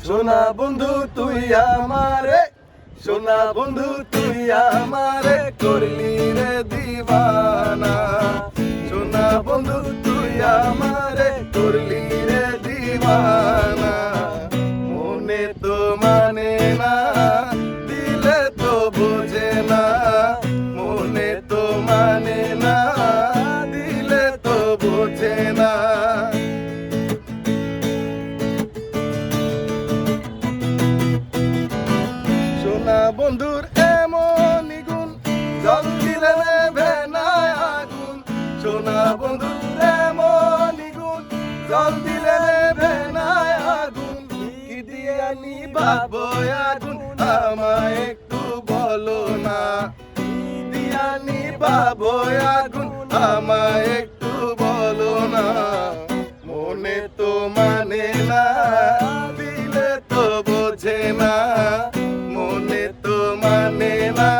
সোনা বন্ধু তুই আমারে, সোনা বন্ধু তুই আমারে করলি রে দিবানা। সোনা বন্ধু তুই আমারে করলি রে দিবানা। মনে তো মানে না, দিলে তো বোঝে না। মনে তো মানে না, দিলে তো বোঝে না। সোনা বন্ধুর এমন গুণ, জল দিলে নেভে না আগুন। সোনা বন্ধুর এমন গুণ, জল দিলে নেভে না আগুন। কি দিয়ে নিভাবো আগুন আমায় একটু বলো না। কি দিয়া নিভাবো আগুন আমায় একটু বলো না। মনে তো মানে না, দিলে তো বোঝে না। মনে তো মানে না,